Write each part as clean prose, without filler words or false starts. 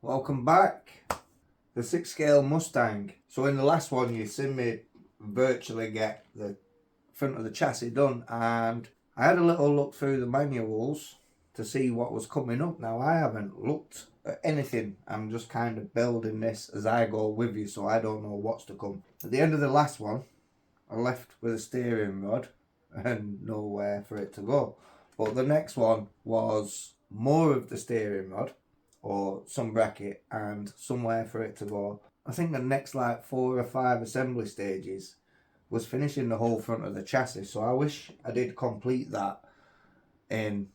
Welcome back. The 6-scale Mustang. So in the last one you seen me virtually get the front of the chassis done, and I had a little look through the manuals to see what was coming up. Now I haven't looked at anything. I'm just kind of building this as I go with you, so I don't know what's to come. At the end of the last one I left with a steering rod and nowhere for it to go. But the next one was more of the steering rod or some bracket and somewhere for it to go. I think the next like 4 or 5 assembly stages was finishing the whole front of the chassis, so I wish I did complete that in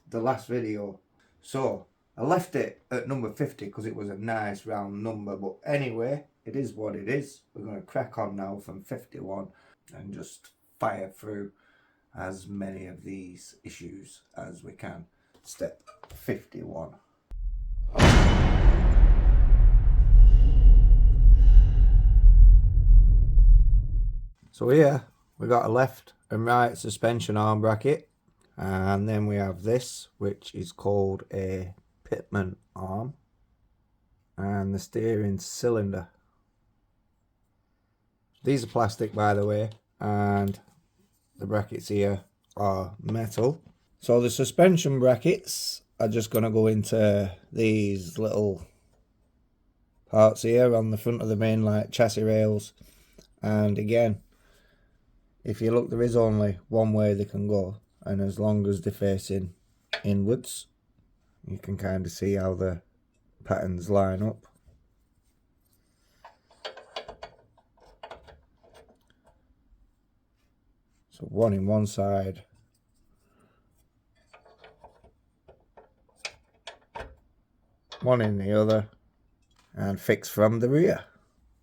the last video. So I left it at number 50 because it was a nice round number, but anyway, it is what it is. We're going to crack on now from 51 and just fire through as many of these issues as we can. Step 51. So here we got a left and right suspension arm bracket, and then we have this, which is called a pitman arm, and the steering cylinder. These are plastic, by the way, and the brackets here are metal. So the suspension brackets are just going to go into these little parts here on the front of the main like chassis rails, and again, if you look, there is only one way they can go, and as long as they're facing inwards, you can kind of see how the patterns line up. So one in one side, one in the other, and fix from the rear.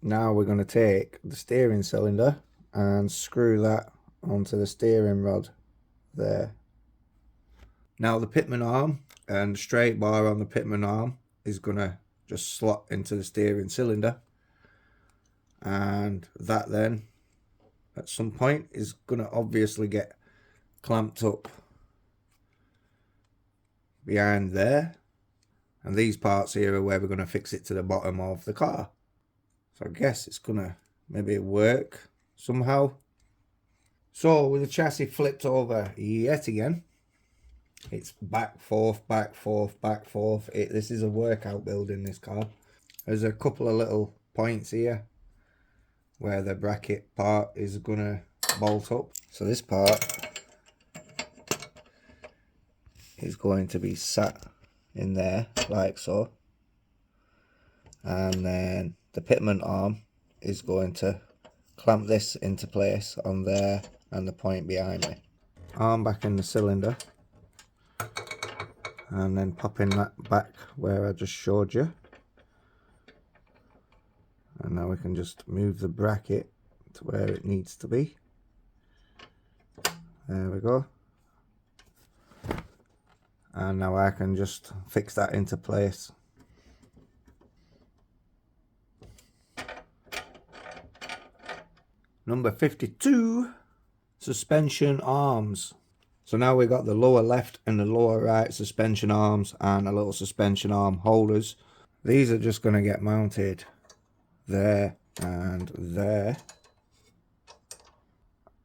Now we're going to take the steering cylinder and screw that onto the steering rod there. Now the pitman arm and straight bar on the pitman arm is going to just slot into the steering cylinder, and that then at some point is going to obviously get clamped up behind there, and these parts here are where we're going to fix it to the bottom of the car. So I guess it's going to maybe work somehow. So with the chassis flipped over yet again, it's back, forth, back, forth, back, forth. This is a workout building this car. There's a couple of little points here where the bracket part is gonna bolt up. So this part is going to be sat in there like so, and then the pitman arm is going to clamp this into place on there and the point behind me. Arm back in the cylinder, and then popping that back where I just showed you. And now we can just move the bracket to where it needs to be. There we go. And now I can just fix that into place. Number 52, suspension arms. So now we've got the lower left and the lower right suspension arms and a little suspension arm holders. These are just going to get mounted there and there,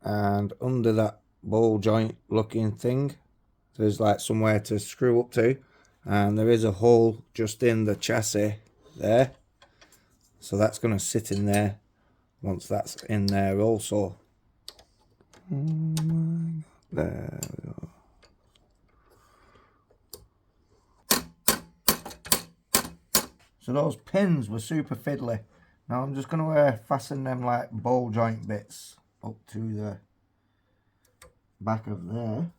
and under that ball joint looking thing there's like somewhere to screw up to, and there is a hole just in the chassis there, so that's going to sit in there once that's in there also. There we go. So those pins were super fiddly. Now I'm just going to fasten them like ball joint bits up to the back of there,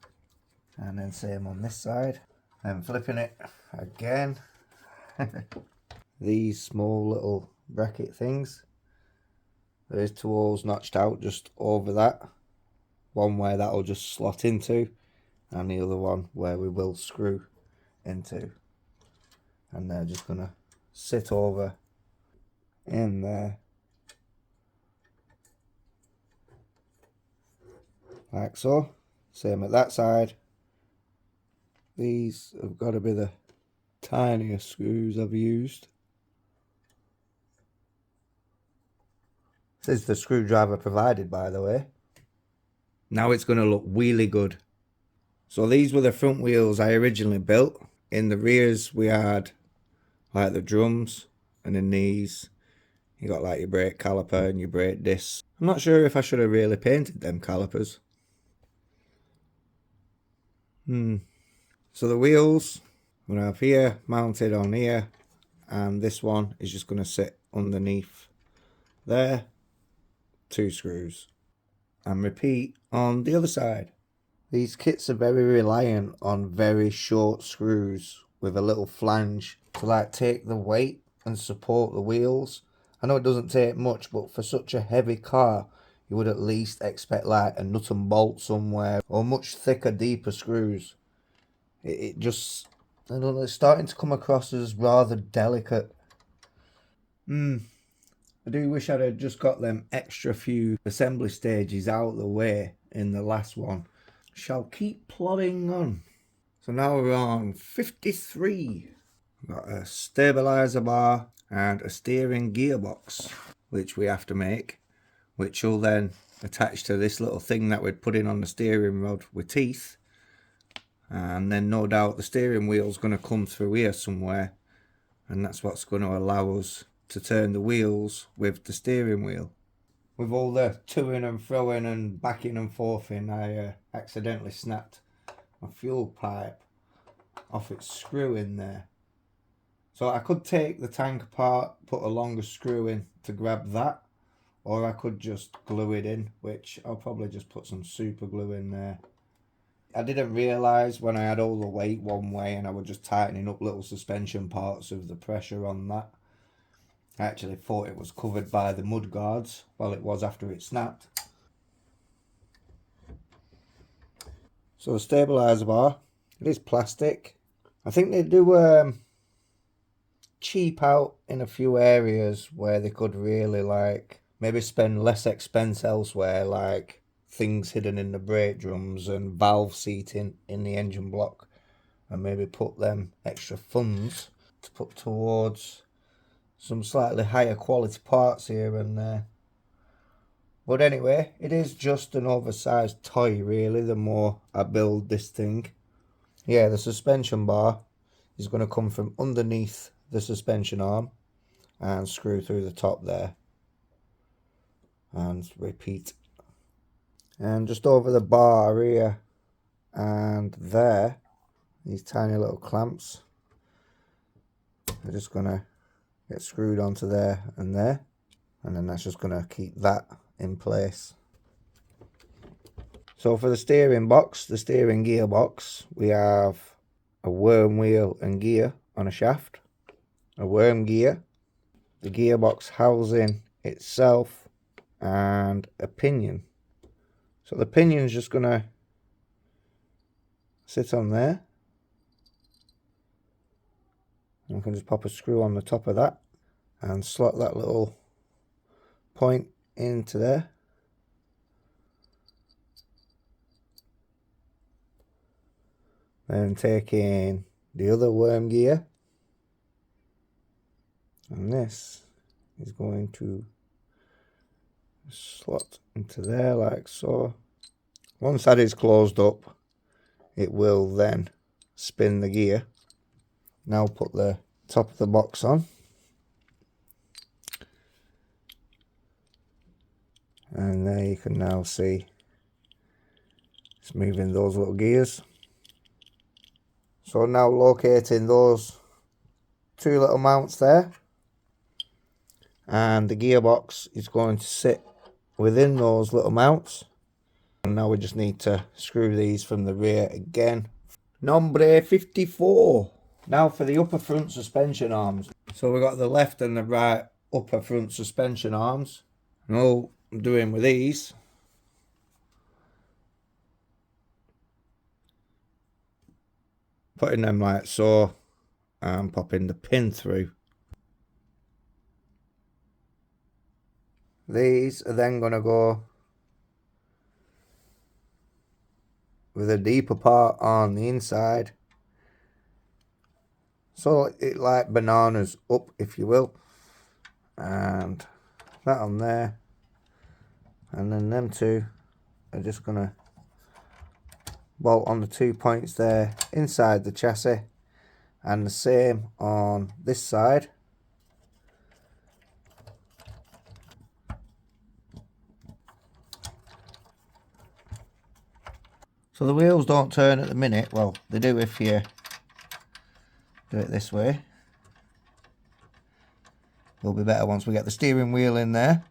and then same on this side, and flipping it again. These small little bracket things, there's 2 holes notched out just over that, one where that'll just slot into, and the other one where we will screw into, and they're just gonna sit over in there like so. Same at that side. These have got to be the tiniest screws I've used. This is the screwdriver provided, by the way. Now it's going to look really good. So these were the front wheels I originally built. In the rears we had like the drums, and in these you got like your brake caliper and your brake discs. I'm not sure if I should have really painted them calipers. So the wheels I'm going to have here mounted on here, and this one is just going to sit underneath there. 2 screws. And repeat on the other side. These kits are very reliant on very short screws with a little flange to like take the weight and support the wheels. I know it doesn't take much, but for such a heavy car you would at least expect like a nut and bolt somewhere, or much thicker, deeper screws. It just, I don't know, it's starting to come across as rather delicate. I do wish I'd have just got them extra few assembly stages out of the way in the last one. Shall keep plodding on. So now we're on 53. We've got a stabilizer bar and a steering gearbox, which we have to make, which will then attach to this little thing that we'd put in on the steering rod with teeth. And then no doubt the steering wheel's going to come through here somewhere, and that's what's going to allow us to turn the wheels with the steering wheel. With all the to-ing and throwing and backing and forthing, I accidentally snapped my fuel pipe off its screw in there. So I could take the tank apart, put a longer screw in to grab that, or I could just glue it in, which I'll probably just put some super glue in there. I didn't realise when I had all the weight one way and I was just tightening up little suspension parts of the pressure on that. I actually thought it was covered by the mud guards. Well, it was after it snapped. So the stabiliser bar, it is plastic. I think they do cheap out in a few areas where they could really like maybe spend less expense elsewhere, like things hidden in the brake drums and valve seating in the engine block, and maybe put them extra funds to put towards some slightly higher quality parts here and there. But anyway, it is just an oversized toy really, the more I build this thing. Yeah, the suspension bar is going to come from underneath the suspension arm and screw through the top there. And repeat. And just over the bar here and there, these tiny little clamps are just going to get screwed onto there, and then that's just going to keep that in place. So for the steering box, the steering gearbox, we have a worm wheel and gear on a shaft, a worm gear, the gearbox housing itself, and a pinion. So the pinion's just going to sit on there. And we can just pop a screw on the top of that and slot that little point into there. Then taking the other worm gear, and this is going to slot into there like so. Once that is closed up, it will then spin the gear. Now put the top of the box on. And there you can now see it's moving those little gears. So now locating those 2 little mounts there, and the gearbox is going to sit within those little mounts. And now we just need to screw these from the rear again. Number 54. Now for the upper front suspension arms. So we've got the left and the right upper front suspension arms. And all I'm doing with these, putting them like so and popping the pin through. These are then going to go with a deeper part on the inside. so it like bananas up, if you will, and that on there, and then them two are just gonna bolt on the 2 points there inside the chassis, and the same on this side. So the wheels don't turn at the minute. Well, they do if you do it this way. It'll be better once we get the steering wheel in there.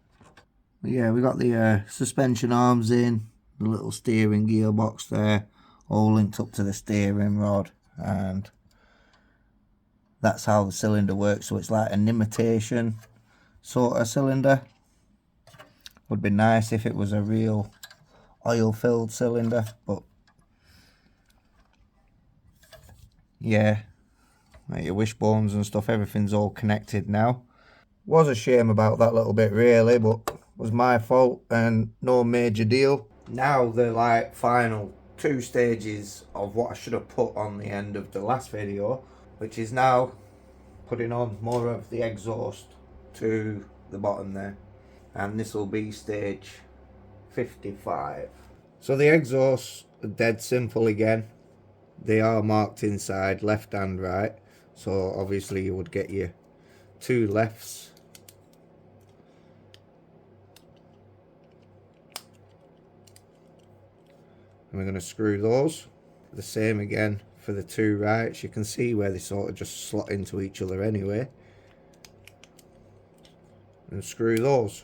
But yeah, we got the suspension arms in, the little steering gearbox there, all linked up to the steering rod, and that's how the cylinder works. So it's like an imitation sort of cylinder. Would be nice if it was a real oil-filled cylinder, but yeah, like your wishbones and stuff, everything's all connected now. Was a shame about that little bit really, but it was my fault and no major deal. Now the like final 2 stages of what I should have put on the end of the last video, which is now putting on more of the exhaust to the bottom there, and this will be stage 55. So the exhausts are dead simple again. They are marked inside left and right, so obviously you would get your 2 lefts, and we're going to screw those. The same again for the 2 rights. You can see where they sort of just slot into each other anyway, and screw those.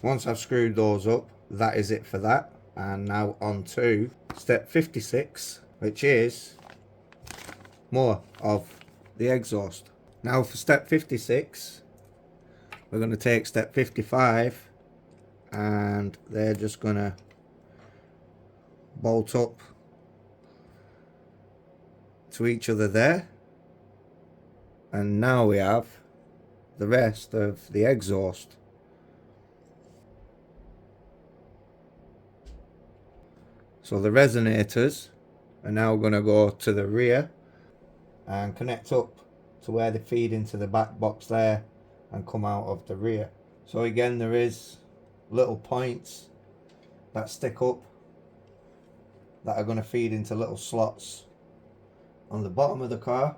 Once I've screwed those up, that is it for that. And now on to step 56, which is more of the exhaust. Now for step 56, we're going to take step 55, and they're just going to bolt up to each other there, and now we have the rest of the exhaust. So the resonators are now going to go to the rear and connect up to where they feed into the back box there and come out of the rear. So again, there is little points that stick up that are going to feed into little slots on the bottom of the car,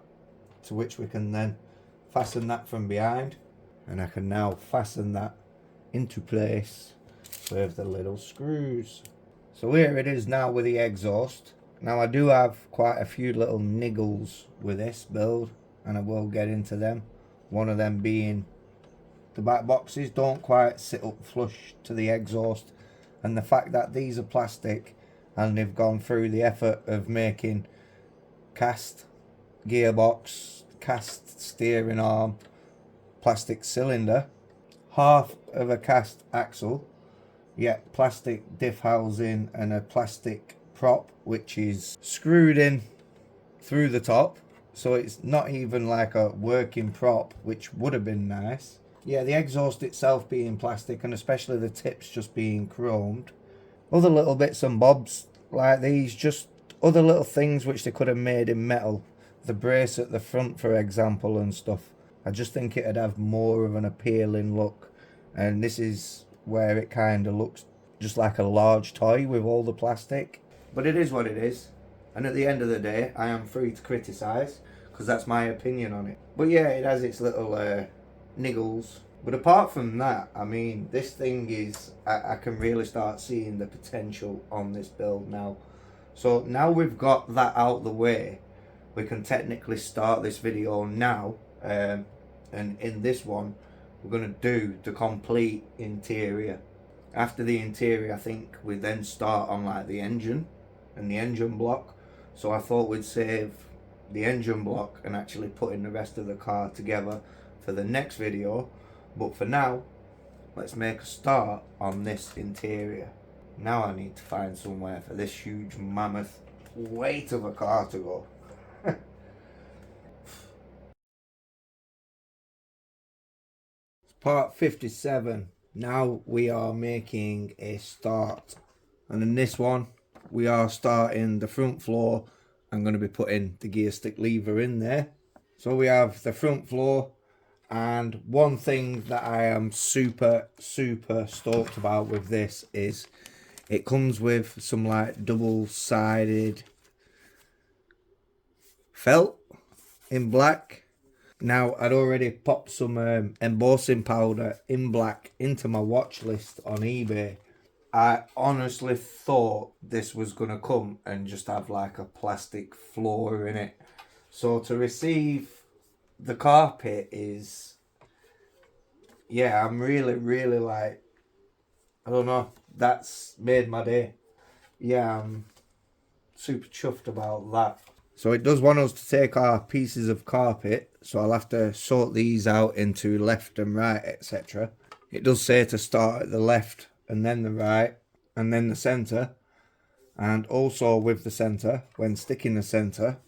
to which we can then fasten that from behind, and I can now fasten that into place with the little screws. So here it is now with the exhaust. Now I do have quite a few little niggles with this build, and I will get into them. One of them being the back boxes don't quite sit up flush to the exhaust, and the fact that these are plastic and they've gone through the effort of making cast gearbox, cast steering arm, plastic cylinder, half of a cast axle, yet plastic diff housing and a plastic prop which is screwed in through the top, so it's not even like a working prop, which would have been nice. Yeah, the exhaust itself being plastic, and especially the tips just being chromed. Other little bits and bobs like these, just other little things which they could have made in metal. The brace at the front, for example, and stuff. I just think it'd have more of an appealing look, and this is where it kind of looks just like a large toy with all the plastic. But it is what it is, and at the end of the day I am free to criticise, because that's my opinion on it. But yeah, it has its little niggles. But apart from that, I mean, this thing is, I can really start seeing the potential on this build now. So now we've got that out the way, we can technically start this video now, and in this one we're going to do the complete interior. After the interior, I think we then start on like the engine and the engine block. So I thought we'd save the engine block and actually putting the rest of the car together for the next video. But for now, let's make a start on this interior. Now I need to find somewhere for this huge mammoth weight of a car to go. Part 57. Now we are making a start, and in this one we are starting the front floor. I'm going to be putting the gear stick lever in there. So we have the front floor, and one thing that I am super stoked about with this is it comes with some like double-sided felt in black. Now, I'd already popped some embossing powder in black into my watch list on eBay. I honestly thought this was going to come and just have like a plastic floor in it. So to receive the carpet is, yeah, I'm really like, I don't know, that's made my day. Yeah, I'm super chuffed about that. So it does want us to take our pieces of carpet, so I'll have to sort these out into left and right, etc. It does say to start at the left and then the right and then the centre. And also with the centre, when sticking the centre,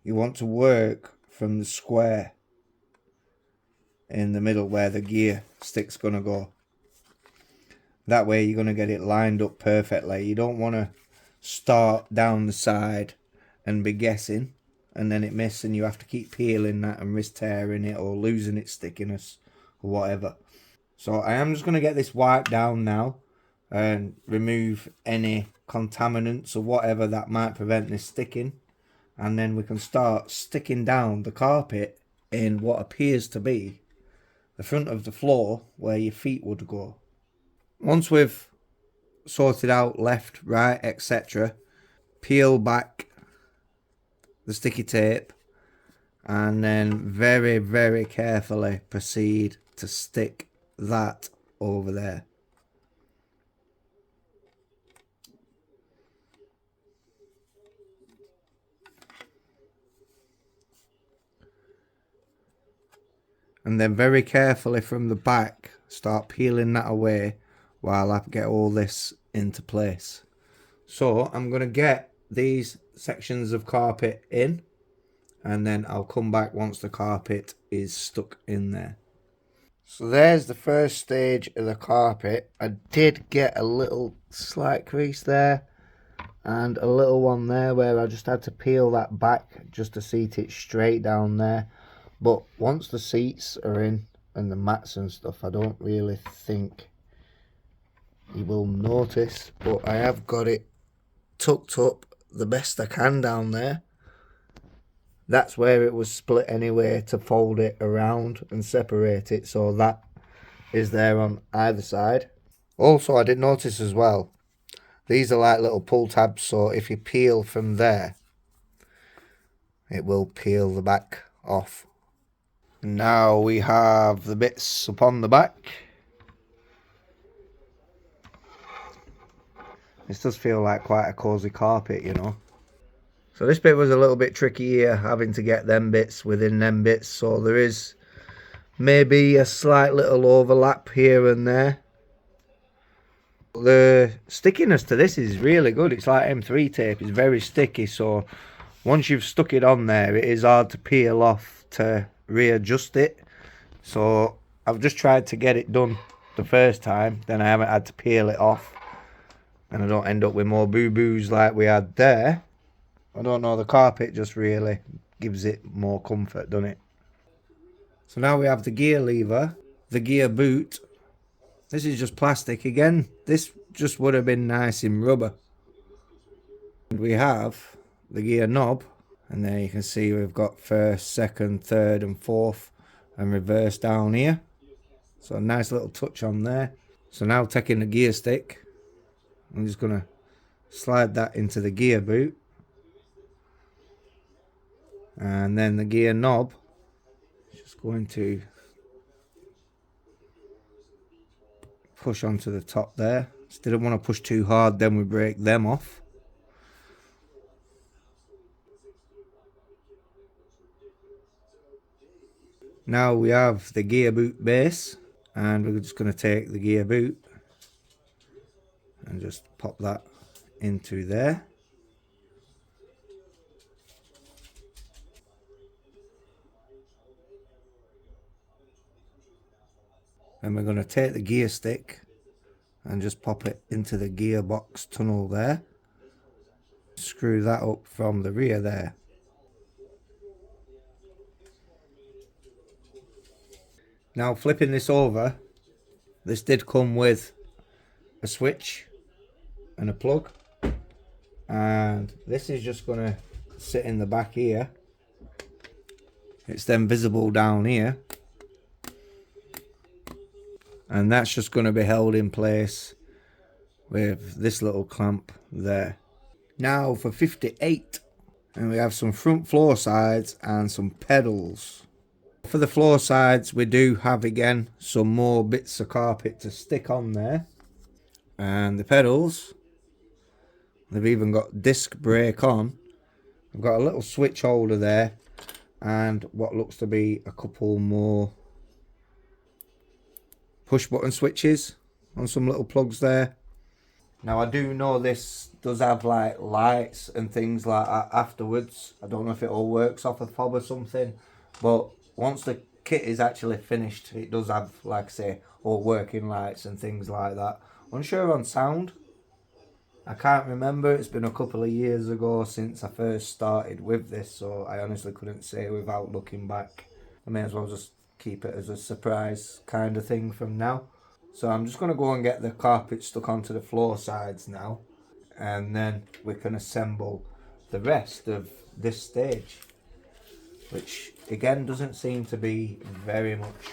you want to work from the square in the middle where the gear stick's going to go. That way you're going to get it lined up perfectly. You don't want to start down the side and be guessing and then it miss and you have to keep peeling that and risk tearing it or losing its stickiness or whatever. So I am just going to get this wiped down now and remove any contaminants or whatever that might prevent this sticking, and then we can start sticking down the carpet in what appears to be the front of the floor where your feet would go. Once we've sorted out left, right, etc., peel back the sticky tape and then very carefully proceed to stick that over there. And then very carefully from the back start peeling that away while I get all this into place. So I'm going to get these sections of carpet in and then I'll come back once the carpet is stuck in there. So there's the first stage of the carpet. I did get a little slight crease there and a little one there where I just had to peel that back just to seat it straight down there. But once the seats are in and the mats and stuff, I don't really think you will notice, but I have got it tucked up the best I can down there. That's where it was split anyway to fold it around and separate it, so that is there on either side. Also, I did notice as well, these are like little pull tabs, so if you peel from there, it will peel the back off. Now we have the bits upon the back. This does feel like quite a cosy carpet, you know. So this bit was a little bit tricky here, having to get them bits within them bits. So there is maybe a slight little overlap here and there. The stickiness to this is really good. It's like M3 tape. It's very sticky. So once you've stuck it on there, it is hard to peel off to readjust it. So I've just tried to get it done the first time. Then I haven't had to peel it off. And I don't end up with more boo-boos like we had there. I don't know, the carpet just really gives it more comfort, doesn't it? So now we have the gear lever, the gear boot. This is just plastic again. This just would have been nice in rubber. And we have the gear knob, and there you can see we've got first, second, third and fourth and reverse down here. So a nice little touch on there. So now taking the gear stick, I'm just going to slide that into the gear boot. And then the gear knob, just going to push onto the top there. Just didn't want to push too hard, then we break them off. Now we have the gear boot base, and we're just going to take the gear boot and just pop that into there. And we're going to take the gear stick and just pop it into the gearbox tunnel there. Screw that up from the rear there. Now flipping this over, this did come with a switch and a plug, and this is just going to sit in the back here. It's then visible down here, and that's just going to be held in place with this little clamp there. Now for 58, and we have some front floor sides and some pedals. For the floor sides, we do have again some more bits of carpet to stick on there, and the pedals, they've even got disc brake on. I've got a little switch holder there and what looks to be a couple more push button switches on some little plugs there. Now I do know this does have like lights and things like that afterwards. I don't know if it all works off a fob or something, but once the kit is actually finished, it does have, like I say, all working lights and things like that. Unsure on sound. I can't remember, it's been a couple of years ago since I first started with this, so I honestly couldn't say without looking back. I may as well just keep it as a surprise kind of thing from now. So I'm just going to go and get the carpet stuck onto the floor sides now, and then we can assemble the rest of this stage, which again doesn't seem to be very much.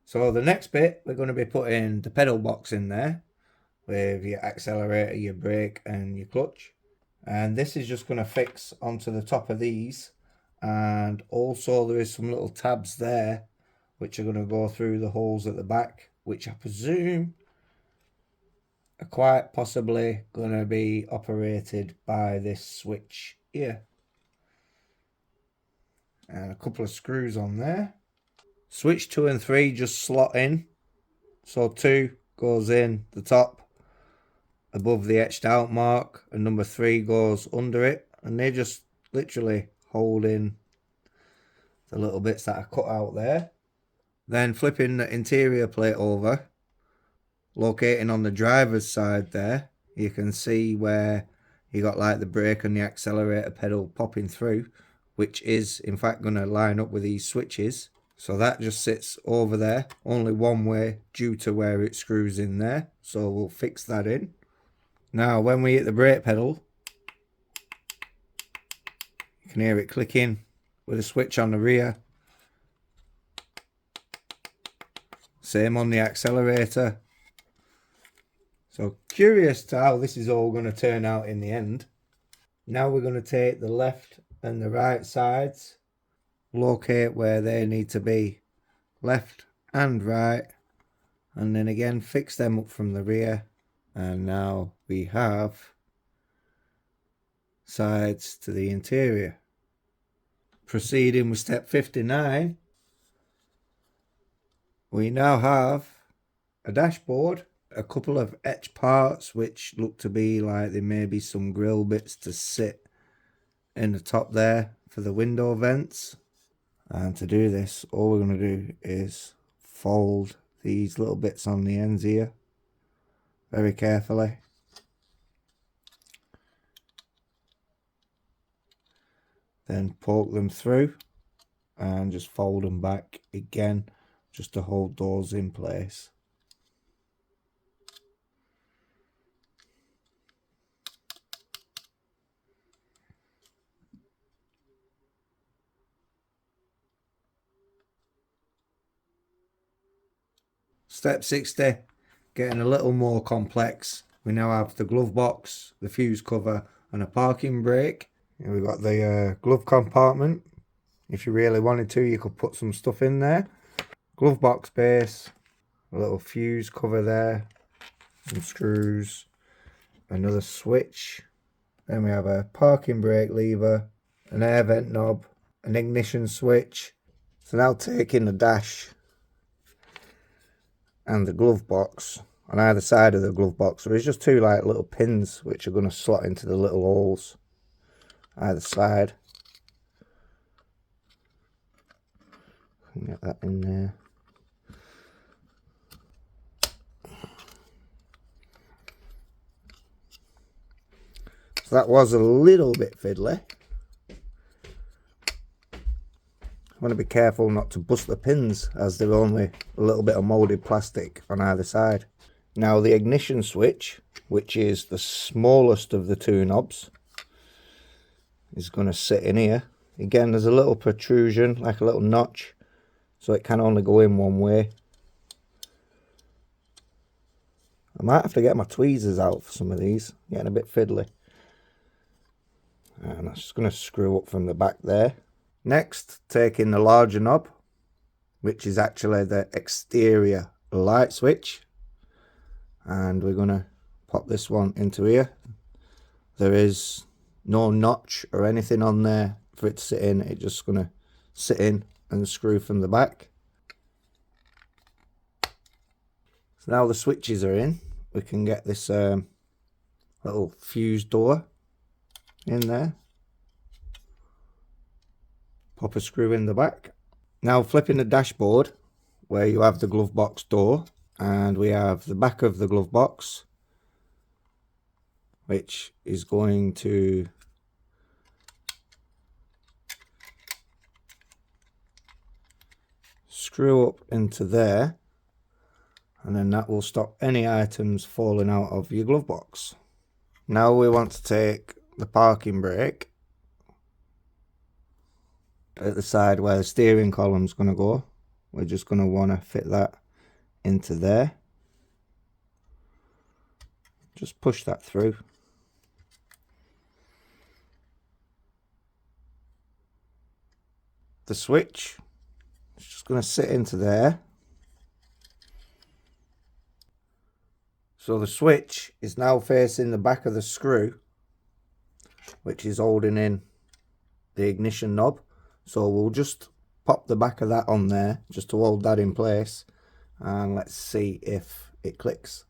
So the next bit, we're going to be putting the pedal box in there with your accelerator, your brake and your clutch, and this is just going to fix onto the top of these, and also there is some little tabs there which are going to go through the holes at the back, which I presume are quite possibly going to be operated by this switch here, and a couple of screws on there. Switch 2 and 3 just slot in, so 2 goes in the top above the etched out mark, and number 3 goes under it, and they just literally hold in the little bits that are cut out there. Then flipping the interior plate over, locating on the driver's side there, you can see where you got like the brake and the accelerator pedal popping through, which is in fact going to line up with these switches. So that just sits over there, only one way due to where it screws in there, so we'll fix that in. Now when we hit the brake pedal, you can hear it clicking with a switch on the rear. Same on the accelerator. So curious to how this is all going to turn out in the end. Now we're going to take the left and the right sides, locate where they need to be, left and right, and then again fix them up from the rear. And now we have sides to the interior. Proceeding with step 59, we now have a dashboard, a couple of etched parts which look to be like there may be some grill bits to sit in the top there for the window vents. And to do this, all we're going to do is fold these little bits on the ends here very carefully. Then poke them through and just fold them back again just to hold those in place. Step 60, getting a little more complex. We now have the glove box, the fuse cover and a parking brake. And we've got the glove compartment. If you really wanted to, you could put some stuff in there. Glove box base, a little fuse cover there, some screws, another switch. Then we have a parking brake lever, an air vent knob, an ignition switch. So now taking the dash and the glove box, on either side of the glove box there is just two like little pins which are going to slot into the little holes either side. Get that in there. So that was a little bit fiddly. want to be careful not to bust the pins, as they're only a little bit of moulded plastic on either side. Now the ignition switch, which is the smallest of the two knobs, is going to sit in here. Again, there's a little protrusion, like a little notch, so it can only go in one way. I might have to get my tweezers out for some of these, getting a bit fiddly. And I'm just going to screw up from the back there. Next, taking the larger knob, which is actually the exterior light switch, and we're going to pop this one into here. There is no notch or anything on there for it to sit in. It's just going to sit in and screw from the back. So now the switches are in, we can get this little fuse door in there. Pop a screw in the back. Now flipping the dashboard, where you have the glove box door, and we have the back of the glove box, which is going to screw up into there, and then that will stop any items falling out of your glove box. Now we want to take the parking brake at the side where the steering column is going to go. We're just going to want to fit that into there. Just push that through. The switch is just going to sit into there. So the switch is now facing the back of the screw, which is holding in the ignition knob. So we'll just pop the back of that on there just to hold that in place, and let's see if it clicks.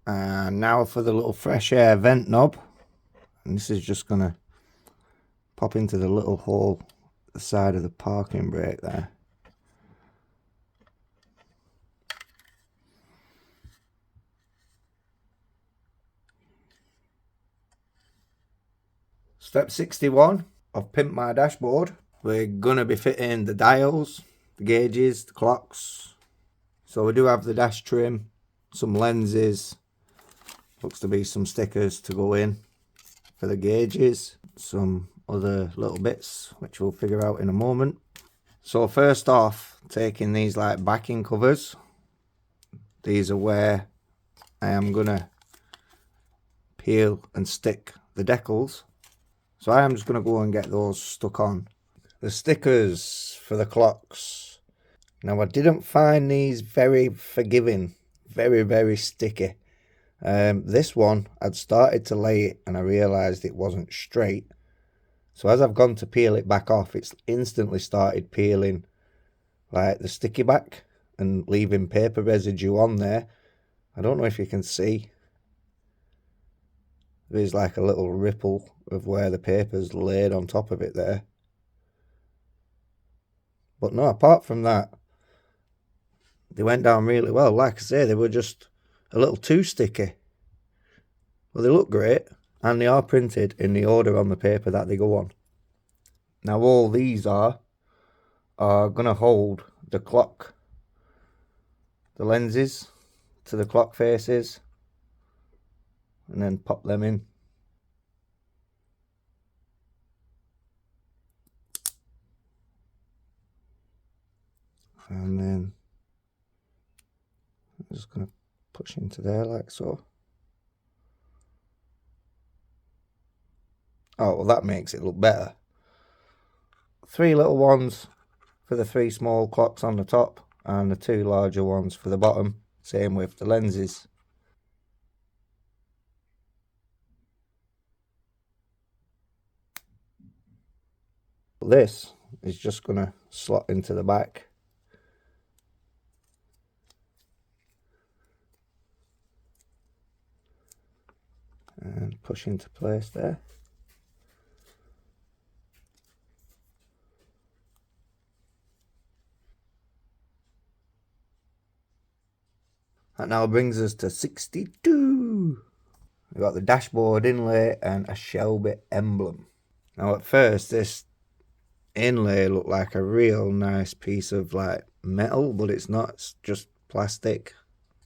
And now for the little fresh air vent knob, and this is just gonna pop into the little hole at the side of the parking brake there. Step 61 of Pimp My Dashboard. We're going to be fitting the dials, the gauges, the clocks. So we do have the dash trim, some lenses, looks to be some stickers to go in for the gauges, some other little bits which we'll figure out in a moment. So first off, taking these like backing covers. These are where I am going to peel and stick the decals. So I am just going to go and get those stuck on. The stickers for the clocks. Now I didn't find these very forgiving, very sticky. This one, I'd started to lay it and I realised it wasn't straight. So as I've gone to peel it back off, it's instantly started peeling like the sticky back and leaving paper residue on there. I don't know if you can see. There's like a little ripple of where the paper's laid on top of it there. But no, apart from that, they went down really well. Like I say, they were just a little too sticky. Well, they look great, and they are printed in the order on the paper that they go on. Now all these are going to hold the clock, the lenses to the clock faces, and then pop them in. And then I'm just going to push into there like so. Oh, well, that makes it look better. 3 little ones for the 3 small clocks on the top, and the 2 larger ones for the bottom. Same with the lenses. This is just going to slot into the back. And push into place there. That now brings us to 62. We've got the dashboard inlay and a Shelby emblem. Now at first this inlay looked like a real nice piece of like metal, but it's not, it's just plastic.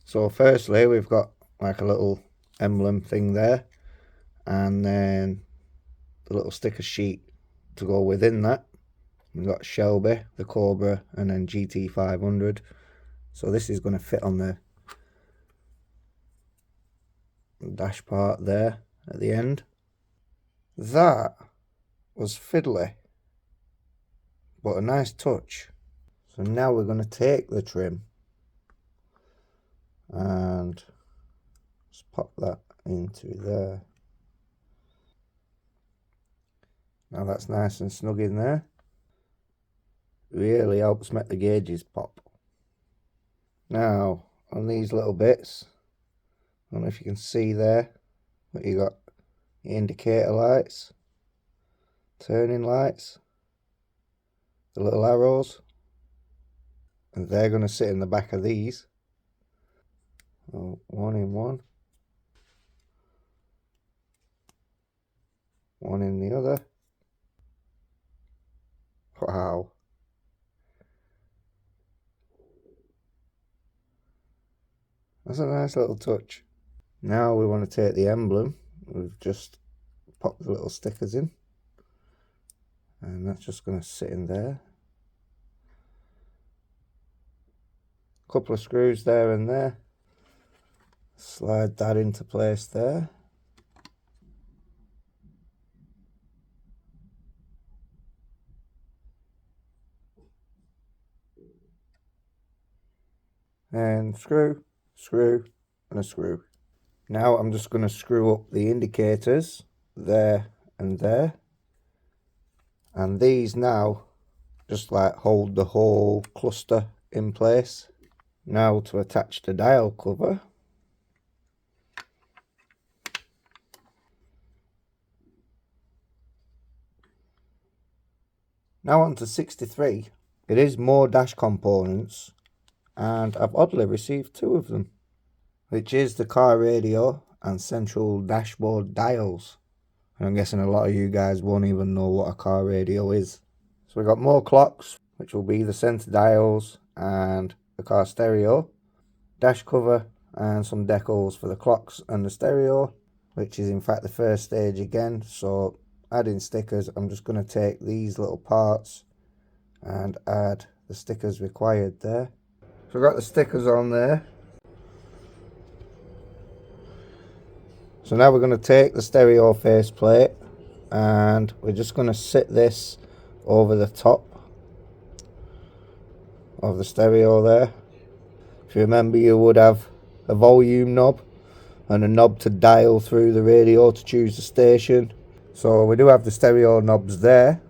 So firstly we've got like a little emblem thing there, and then the little sticker sheet to go within that. We've got Shelby, the Cobra, and then GT 500. So this is going to fit on the dash part there at the end. That was fiddly, but a nice touch. So now we're going to take the trim and just pop that into there. Now that's nice and snug in there. Really helps make the gauges pop. Now on these little bits, I don't know if you can see there, but you got your indicator lights, turning lights, the little arrows, and they're going to sit in the back of these. So one in one, one in the other. Wow. That's a nice little touch. Now we want to take the emblem. We've just popped the little stickers in, and that's just going to sit in there. Couple of screws there and there. Slide that into place there. And screw, screw, and a screw. Now I'm just going to screw up the indicators there and there. And these now just like hold the whole cluster in place. Now to attach the dial cover. Now on to 63. It is more dash components, and I've oddly received 2 of them, which is the car radio and central dashboard dials. And I'm guessing a lot of you guys won't even know what a car radio is. So we've got more clocks, which will be the center dials and the car stereo, dash cover, and some decals for the clocks and the stereo, which is in fact the first stage again. So adding stickers, I'm just going to take these little parts and add the stickers required there. So I've got the stickers on there. So now we're going to take the stereo faceplate and we're just going to sit this over the top of the stereo there. If you remember, you would have a volume knob and a knob to dial through the radio to choose the station. So we do have the stereo knobs there,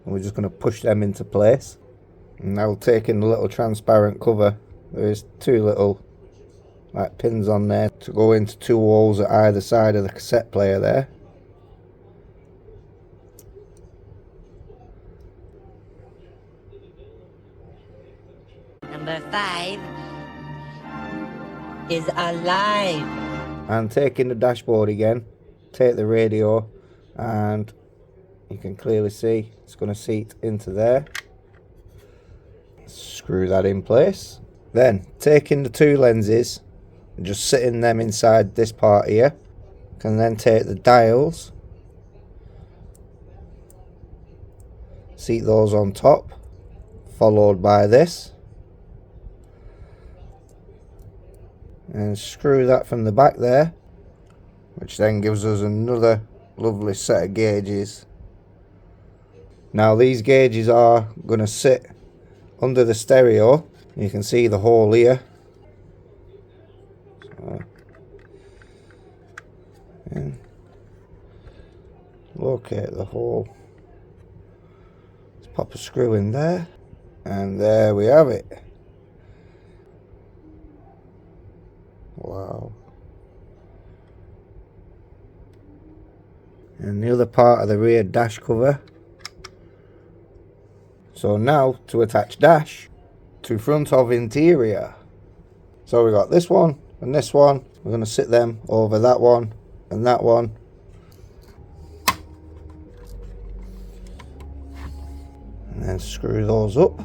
and we're just going to push them into place. And now taking the little transparent cover, there is 2 little like pins on there to go into 2 holes at either side of the cassette player there. Number 5 is alive. And taking the dashboard again, take the radio, and you can clearly see it's going to seat into there. Screw that in place. Then taking the 2 lenses, just sitting them inside this part here. Can then take the dials, seat those on top, followed by this, and screw that from the back there, which then gives us another lovely set of gauges. Now these gauges are going to sit under the stereo. You can see the hole here. So, and locate the hole. Let's pop a screw in there, and there we have it. Wow. And the other part of the rear dash cover. So now to attach dash to front of interior. So we got this one and this one. We're going to sit them over that one and that one. And then screw those up.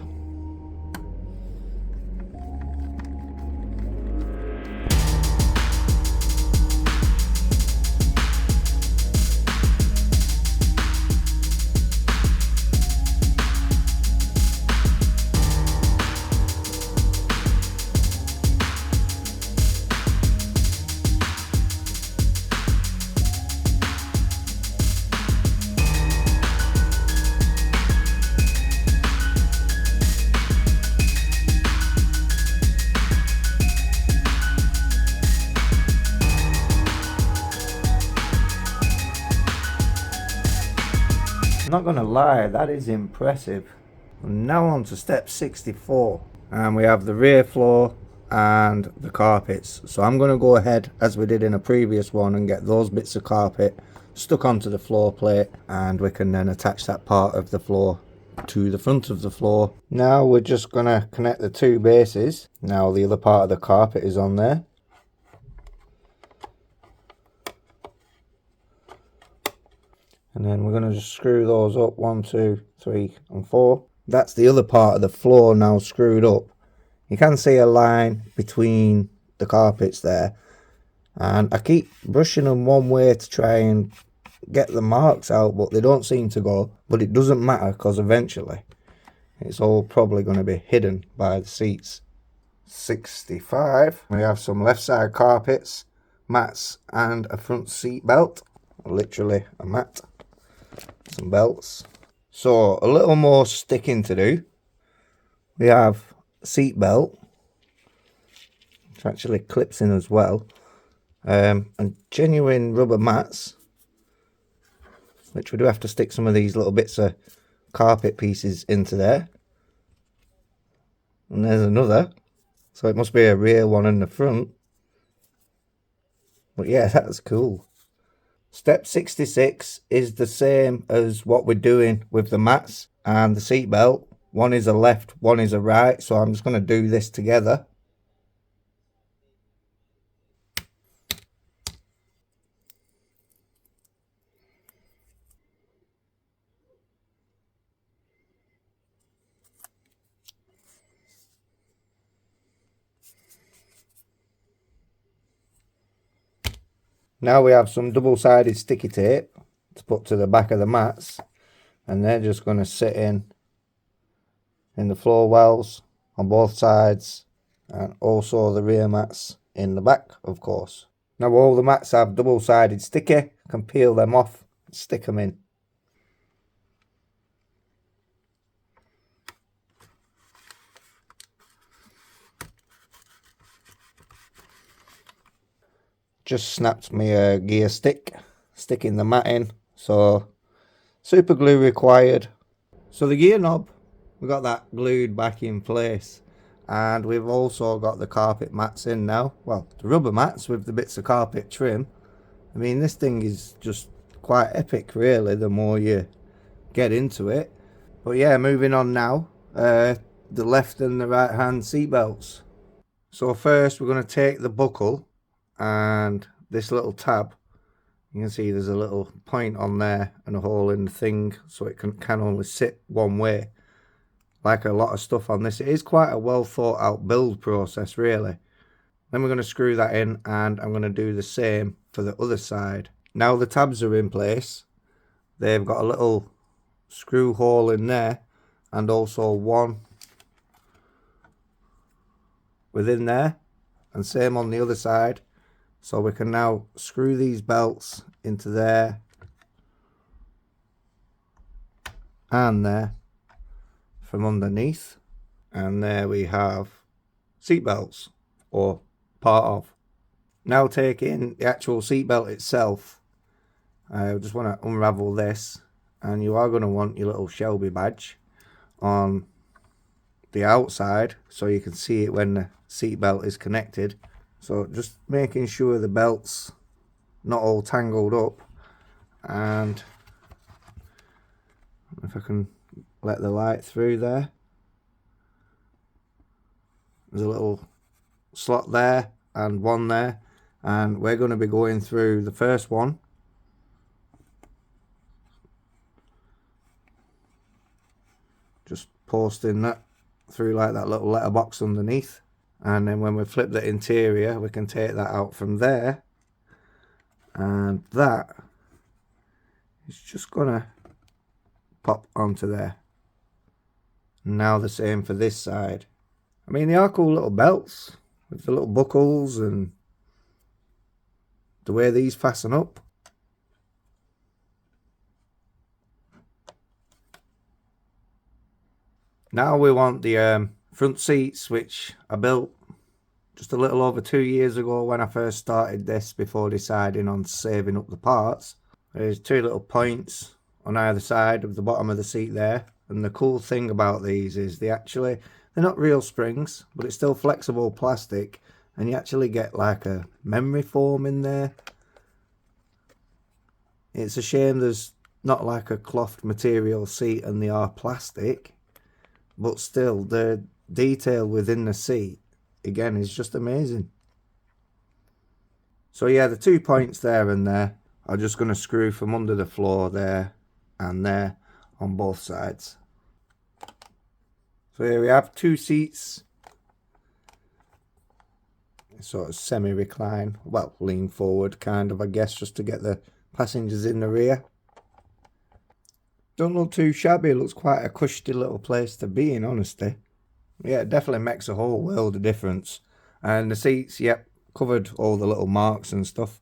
Not gonna lie, that is impressive. Now on to step 64, and we have the rear floor and the carpets. So I'm going to go ahead, as we did in a previous one, and get those bits of carpet stuck onto the floor plate, and we can then attach that part of the floor to the front of the floor. Now we're just going to connect the two bases. Now the other part of the carpet is on there. And then we're going to just screw those up, 1, 2, 3 and 4. That's the other part of the floor now screwed up. You can see a line between the carpets there, and I keep brushing them one way to try and get the marks out, but they don't seem to go. But it doesn't matter, because eventually it's all probably going to be hidden by the seats. 65, we have some left side carpets, mats and a front seat belt, literally a mat, some belts. So a little more sticking to do. We have seat belt, which actually clips in as well, and genuine rubber mats, which we do have to stick some of these little bits of carpet pieces into there. And there's another, so it must be a rear one in the front. But yeah, that's cool. Step 66 is the same as what we're doing with the mats and the seat belt. One is a left, one is a right, so I'm just going to do this together. Now we have some double-sided sticky tape to put to the back of the mats, and they're just going to sit in the floor wells on both sides, and also the rear mats in the back, of course. Now all the mats have double-sided sticky. I can peel them off and stick them in. Just snapped me a gear stick, sticking the mat in, so super glue required. So the gear knob, we got that glued back in place, and we've also got the carpet mats in now. Well, the rubber mats with the bits of carpet trim. I mean, this thing is just quite epic really, the more you get into it. But yeah, moving on now, the left and the right hand seat belts. So first we're going to take the buckle and this little tab. You can see there's a little point on there and a hole in the thing, so it can only sit one way. Like a lot of stuff on this, it is quite a well thought out build process really. Then we're going to screw that in, and I'm going to do the same for the other side. Now the tabs are in place, they've got a little screw hole in there and also one within there, and same on the other side. So we can now screw these belts into there and there from underneath, and there we have seat belts, or part of. Now taking the actual seat belt itself, I just want to unravel this, and you are going to want your little Shelby badge on the outside so you can see it when the seat belt is connected. So just making sure the belt's not all tangled up, and if I can let the light through there, there's a little slot there and one there, and we're going to be going through the first one. Just posting that through like that little letterbox underneath, and then when we flip the interior we can take that out from there, and that is just gonna pop onto there. Now the same for this side. I mean, they are cool little belts with the little buckles and the way these fasten up. Now we want the front seats, which I built just a little over 2 years ago when I first started this, before deciding on saving up the parts. There's 2 little points on either side of the bottom of the seat there, and the cool thing about these is they're not real springs, but it's still flexible plastic, and you actually get like a memory foam in there. It's a shame there's not like a cloth material seat and they are plastic, but still the detail within the seat again is just amazing. So yeah, the 2 points there and there are just going to screw from under the floor there and there on both sides. So here we have 2 seats, sort of semi-recline, well, lean forward kind of, I guess, just to get the passengers in the rear. Don't look too shabby. It looks quite a cushy little place to be in, honestly. Yeah, it definitely makes a whole world of difference. And the seats, yep, covered all the little marks and stuff.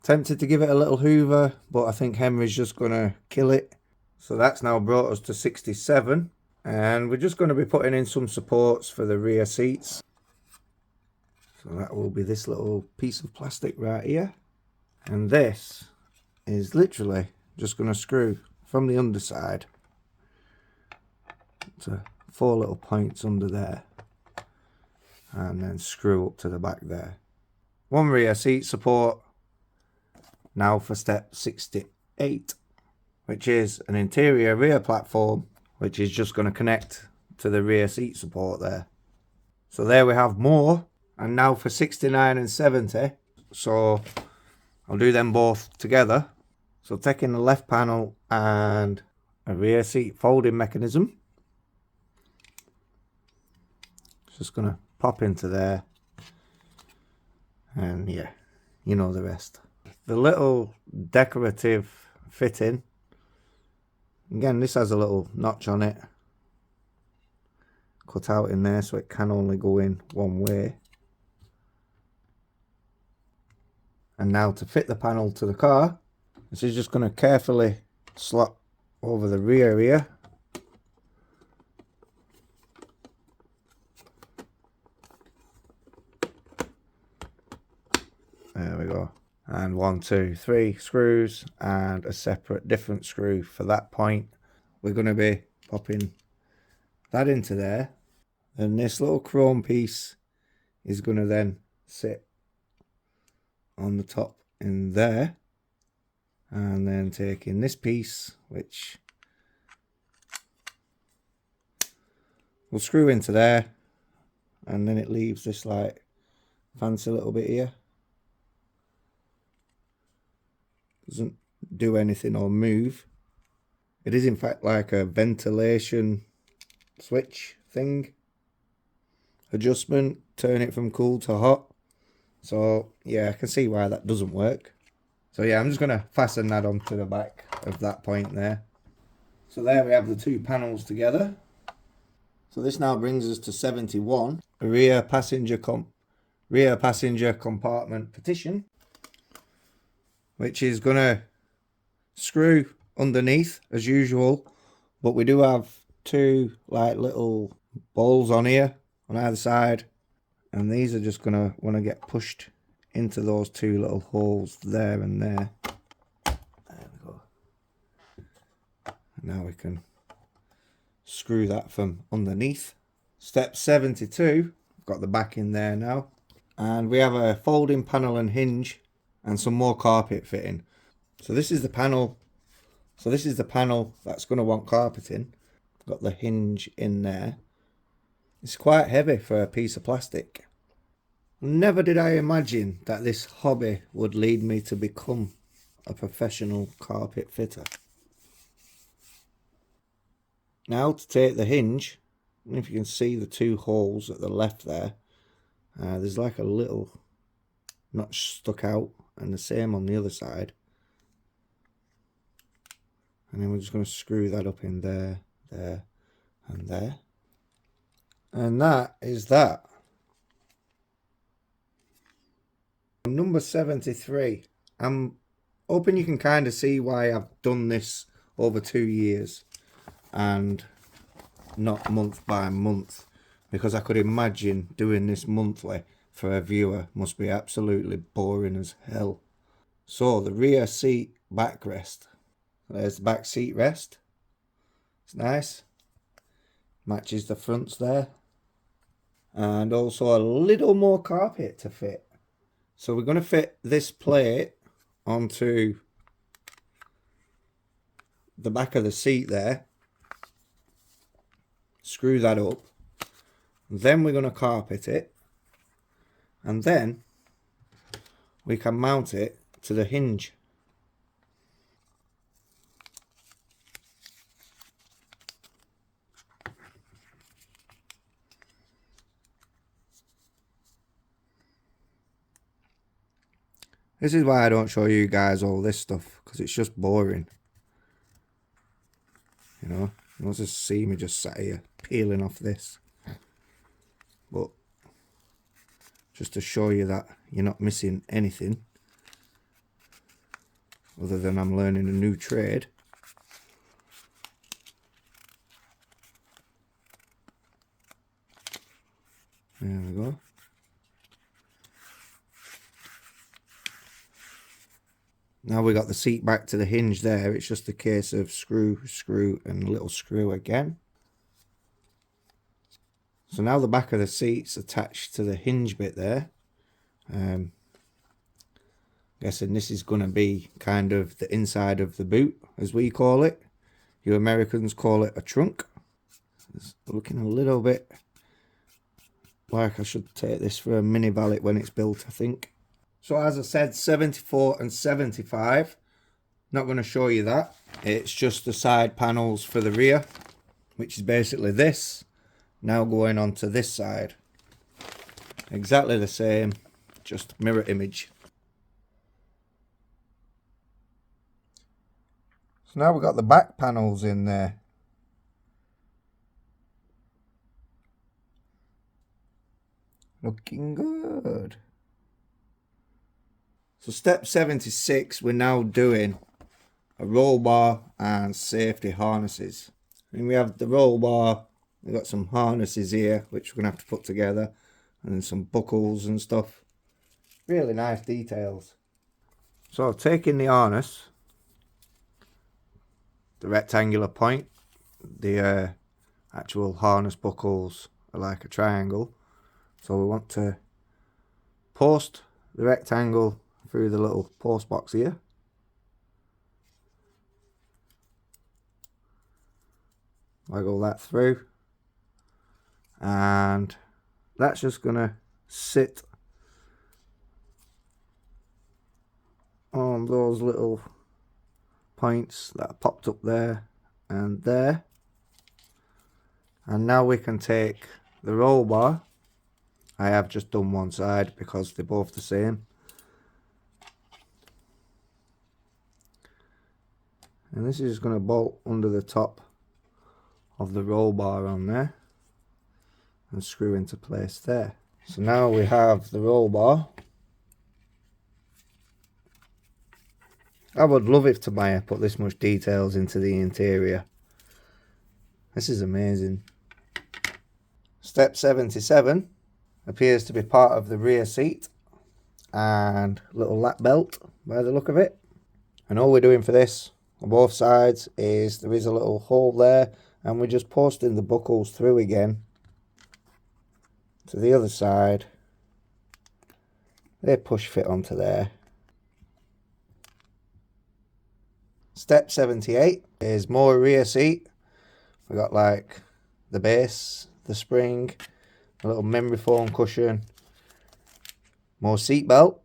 Tempted to give it a little hoover, but I think Henry's just going to kill it. So that's now brought us to 67. And we're just going to be putting in some supports for the rear seats. So that will be this little piece of plastic right here. And this is literally just going to screw from the underside to 4 little points under there, and then screw up to the back there. 1 rear seat support. Now for step 68, which is an interior rear platform, which is just going to connect to the rear seat support there. So there we have more. And now for 69 and 70. So I'll do them both together. So taking the left panel and a rear seat folding mechanism. Just going to pop into there. And yeah, you know the rest. The little decorative fitting. Again, this has a little notch on it. Cut out in there so it can only go in one way. And now to fit the panel to the car. This is just going to carefully slot over the rear here. There we go. And 1, 2, 3 screws and a separate different screw for that point. We're going to be popping that into there. And this little chrome piece is going to then sit on the top in there. And then taking this piece, which we'll screw into there, and then it leaves this like fancy little bit here. Doesn't do anything or move. It is in fact like a ventilation switch thing. Adjustment, turn it from cool to hot. So yeah, I can see why that doesn't work. So yeah, I'm just going to fasten that onto the back of that point there. So there we have the 2 panels together. So this now brings us to 71. A rear passenger compartment partition, which is going to screw underneath as usual. But we do have 2 like little balls on here on either side. And these are just going to want to get pushed into those 2 little holes there and there. There we go. Now we can screw that from underneath. Step 72, I've got the back in there now. And we have a folding panel and hinge and some more carpet fitting. So this is the panel. So this is the panel that's going to want carpeting. Got the hinge in there. It's quite heavy for a piece of plastic. Never did I imagine that this hobby would lead me to become a professional carpet fitter. Now to take the hinge, if you can see the two holes at the left there, there's like a little notch stuck out, and the same on the other side. And then we're just going to screw that up in there, there, and there. And that is that. Number 73. I'm hoping you can kind of see why I've done this over 2 years and not month by month, because I could imagine doing this monthly for a viewer must be absolutely boring as hell. So the rear seat backrest, there's the back seat rest. It's nice, matches the fronts there, and also a little more carpet to fit. So we're going to fit this plate onto the back of the seat there, screw that up, then we're going to carpet it, and then we can mount it to the hinge. This is why I don't show you guys all this stuff, because it's just boring. You know, you'll just see me just sat here peeling off this. But just to show you that you're not missing anything, other than I'm learning a new trade. There we go. Now we got the seat back to the hinge there. It's just a case of screw, screw, and a little screw again. So now the back of the seat's attached to the hinge bit there. Guessing this is going to be kind of the inside of the boot, as we call it. You Americans call it a trunk. It's looking a little bit like I should take this for a mini valet when it's built, I think. So as I said, 74 and 75. Not going to show you that. It's just the side panels for the rear, which is basically this. Now going on to this side. Exactly the same, just mirror image. So now we've got the back panels in there. Looking good. So step 76, we're now doing a roll bar and safety harnesses. And we have the roll bar, we've got some harnesses here, which we're going to have to put together, and then some buckles and stuff. Really nice details. So taking the harness, the rectangular point, the actual harness buckles are like a triangle. So we want to post the rectangle through the little post box here. Wiggle that through, and that's just gonna sit on those little points that are popped up there and there. And now we can take the roll bar. I have just done one side because they're both the same. And this is going to bolt under the top of the roll bar on there and screw into place there. So now we have the roll bar. I would love if Tobias put this much details into the interior. This is amazing. Step 77 appears to be part of the rear seat and little lap belt by the look of it. And all we're doing for this on both sides is there is a little hole there, and we're just posting the buckles through again to the other side. They push fit onto there. Step 78 is more rear seat. We got like the base, the spring, a little memory foam cushion, More seat belt.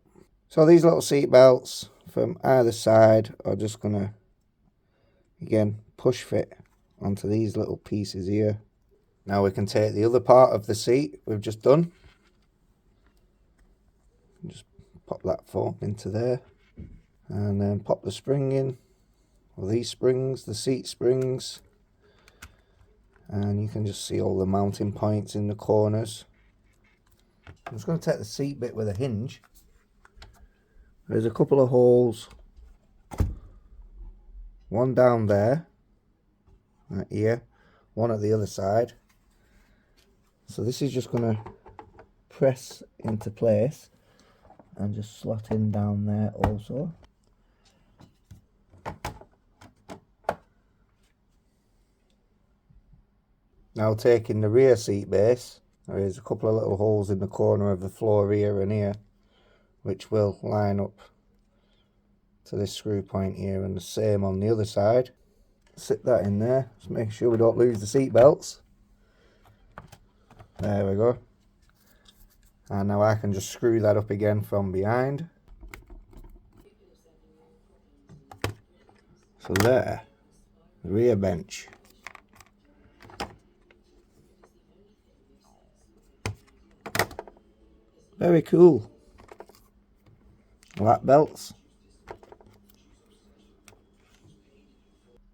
So these little seat belts from either side are just gonna, again, push fit onto these little pieces here. Now we can take the other part of the seat we've just done. Just pop that foam into there. And then pop the spring in. Well, these springs, the seat springs. And you can just see all the mounting points in the corners. I'm just going to take the seat bit with a hinge. There's a couple of holes. One down there. Right here. One at the other side. So this is just going to press into place. And just slot in down there also. Now taking the rear seat base, there is a couple of little holes in the corner of the floor here and here, which will line up to this screw point here, and the same on the other side. Sit that in there, just make sure we don't lose the seat belts. There we go. And now I can just screw that up again from behind. So there, the rear bench. Very cool. Lap belts.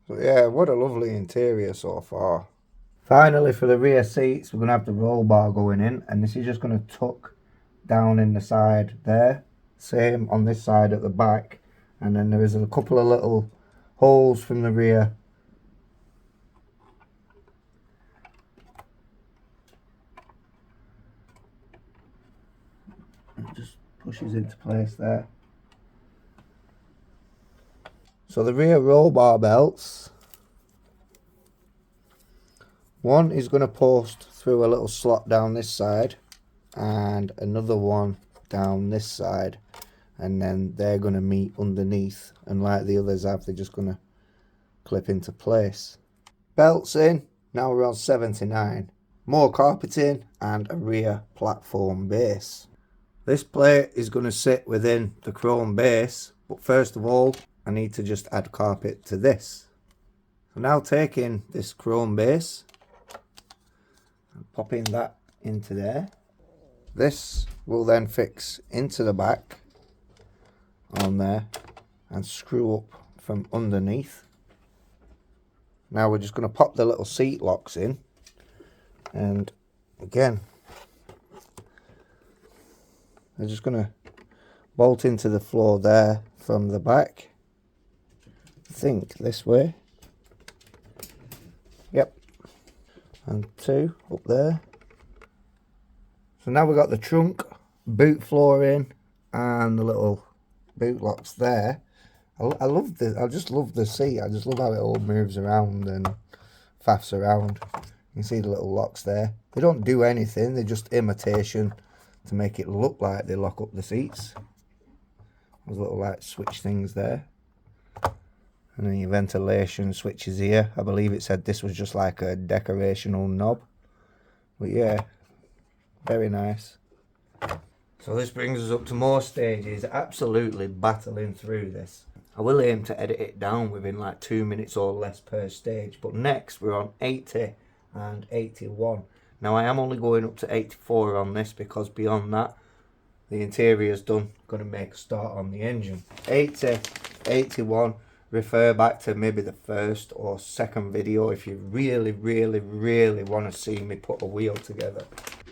But yeah, what a lovely interior so far. Finally, for the rear seats, we're going to have the roll bar going in, and this is just going to tuck down in the side there. Same on this side at the back, and then there is a couple of little holes from the rear. It just pushes into place there. So the rear roll bar belts, one is going to post through a little slot down this side and another one down this side, and then they're going to meet underneath, and like the others have, they're just going to clip into place. Belts in, now we're on 79. More carpeting and a rear platform base. This plate is going to sit within the chrome base, but first of all I need to just add carpet to this. So now taking this chrome base and popping that into there. This will then fix into the back on there and screw up from underneath. Now we're just going to pop the little seat locks in, and again they're just going to bolt into the floor there from the back. I think this way. Yep. And two up there. So now we've got the trunk, boot flooring, and the little boot locks there. I love this. I just love the seat. I just love how it all moves around and faffs around. You can see the little locks there. They don't do anything. They're just imitation to make it look like they lock up the seats. Those little like switch things there. And then your ventilation switches here. I believe it said this was just like a decorational knob. But yeah, very nice. So this brings us up to more stages. Absolutely battling through this. I will aim to edit it down within like 2 minutes or less per stage. But next we're on 80 and 81. Now I am only going up to 84 on this, because beyond that the interior's done. Going to make a start on the engine. 80, 81. Refer back to maybe the first or second video if you really want to see me put a wheel together.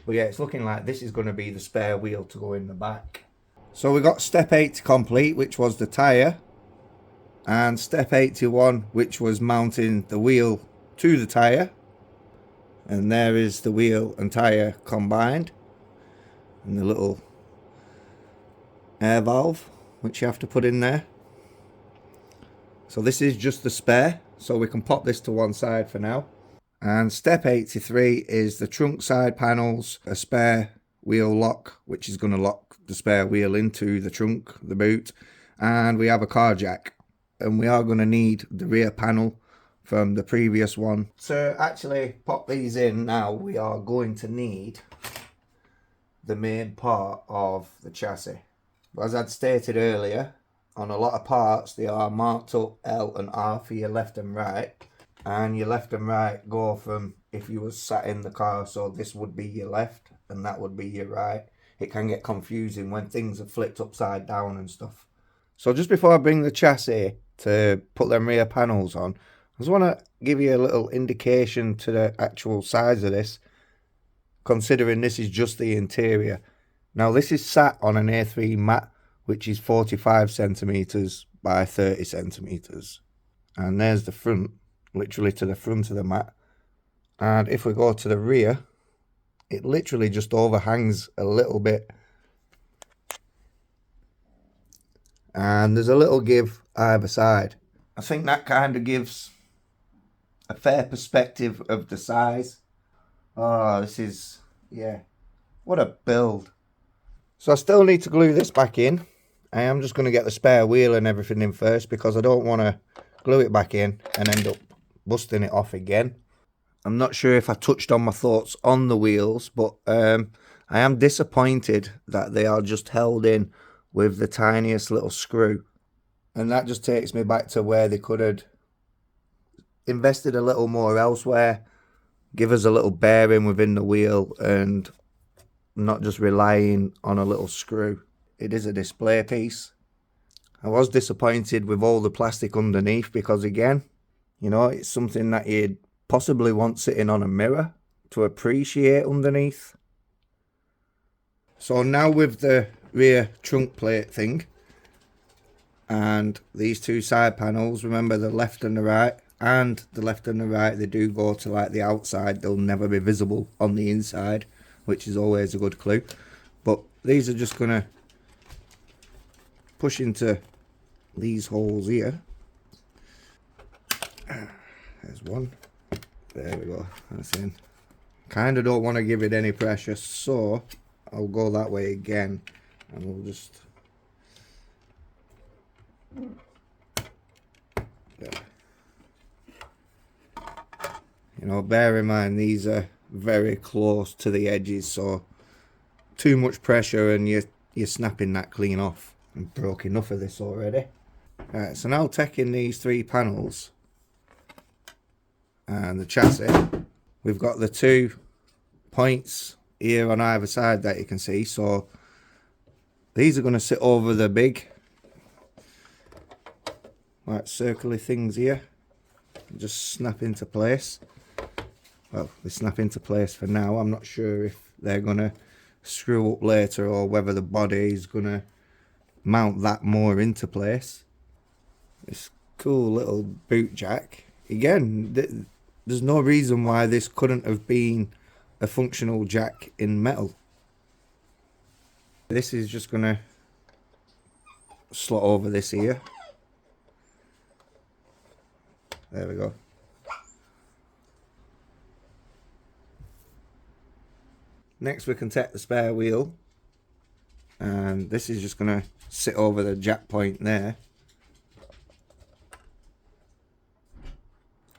But yeah, it's looking like this is going to be the spare wheel to go in the back. So we got step 80 complete, which was the tyre, and step 81, which was mounting the wheel to the tyre. And there is the wheel and tyre combined, and the little air valve which you have to put in there. So this is just the spare, so we can pop this to one side for now. And step 83 is the trunk side panels, a spare wheel lock, which is going to lock the spare wheel into the trunk, the boot, and we have a car jack. And we are going to need the rear panel from the previous one. To actually pop these in now, we are going to need the main part of the chassis. But as I'd stated earlier, on a lot of parts they are marked up L and R for your left and right, and your left and right go from if you was sat in the car, so this would be your left and that would be your right. It can get confusing when things are flipped upside down and stuff. So just before I bring the chassis to put them rear panels on, I just want to give you a little indication to the actual size of this, considering this is just the interior. Now this is sat on an A3 mat, which is 45 centimeters by 30 centimeters. And there's the front, literally to the front of the mat. And if we go to the rear, it literally just overhangs a little bit. And there's a little give either side. I think that kind of gives a fair perspective of the size. Oh, this is, yeah, what a build. So I still need to glue this back in. I am just going to get the spare wheel and everything in first, because I don't want to glue it back in and end up busting it off again. I'm not sure if I touched on my thoughts on the wheels, but I am disappointed that they are just held in with the tiniest little screw. And that just takes me back to where they could have invested a little more elsewhere, give us a little bearing within the wheel and not just relying on a little screw. It is a display piece. I was disappointed with all the plastic underneath, because again, you know, it's something that you'd possibly want sitting on a mirror to appreciate underneath. So now with the rear trunk plate thing and these two side panels, remember the left and the right, and the left and the right, they do go to like the outside. They'll never be visible on the inside, which is always a good clue. But these are just going to push into these holes here. There's one. There we go. That's in. Kind of don't want to give it any pressure, so I'll go that way again, and we'll just. Yeah. You know, bear in mind these are very close to the edges, so too much pressure and you're snapping that clean off. I've broke enough of this already. Alright, so now taking these three panels and the chassis, we've got the 2 points here on either side that you can see. So these are going to sit over the big like circly things here and just snap into place. Well, they snap into place for now. I'm not sure if they're going to screw up later or whether the body is going to mount that more into place. This cool little boot jack. Again, there's no reason why this couldn't have been a functional jack in metal. This is just going to slot over this here. There we go. Next we can take the spare wheel, and this is just going to sit over the jack point there.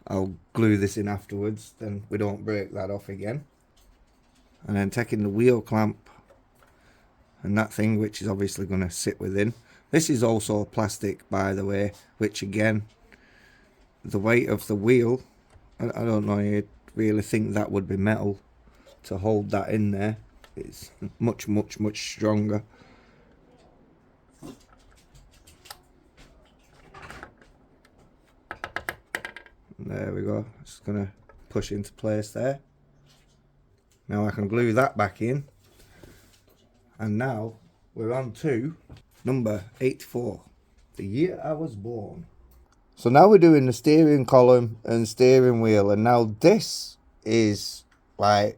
I'll glue this in afterwards, then we don't break that off again. And then taking the wheel clamp and that thing, which is obviously going to sit within. This is also plastic, by the way, which again, the weight of the wheel, I don't know, you'd really think that would be metal to hold that in there. It's much, much, much stronger. There we go. It's going to push into place there. Now I can glue that back in. And now we're on to number 84. The year I was born. So now we're doing the steering column and steering wheel. And now this is like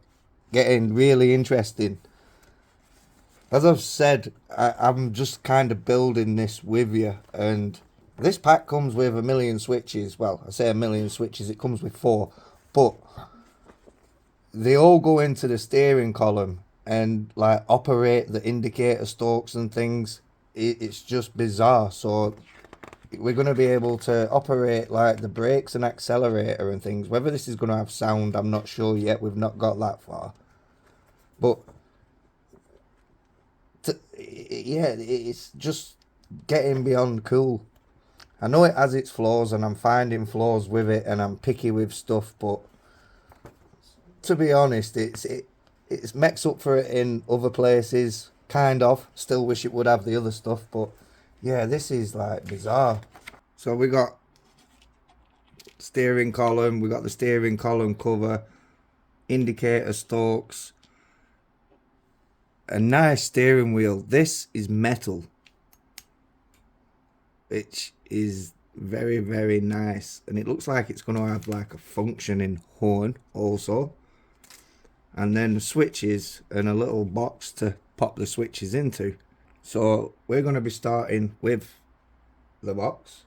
getting really interesting. As I've said, I'm just kind of building this with you. And this pack comes with 1 million switches. Well, I say 1 million switches, it comes with 4. But they all go into the steering column and like operate the indicator stalks and things. It's just bizarre. So we're going to be able to operate like the brakes and accelerator and things. Whether this is going to have sound, I'm not sure yet. We've not got that far. But Yeah, it's just getting beyond cool. I know it has its flaws, and I'm finding flaws with it, and I'm picky with stuff, but to be honest, it's makes up for it in other places, kind of. Still wish it would have the other stuff, but yeah, this is like bizarre. So we got steering column, we got the steering column cover, indicator stalks, a nice steering wheel. This is metal, which is very, very nice, and it looks like it's going to have like a functioning horn also, and then the switches and a little box to pop the switches into. So we're going to be starting with the box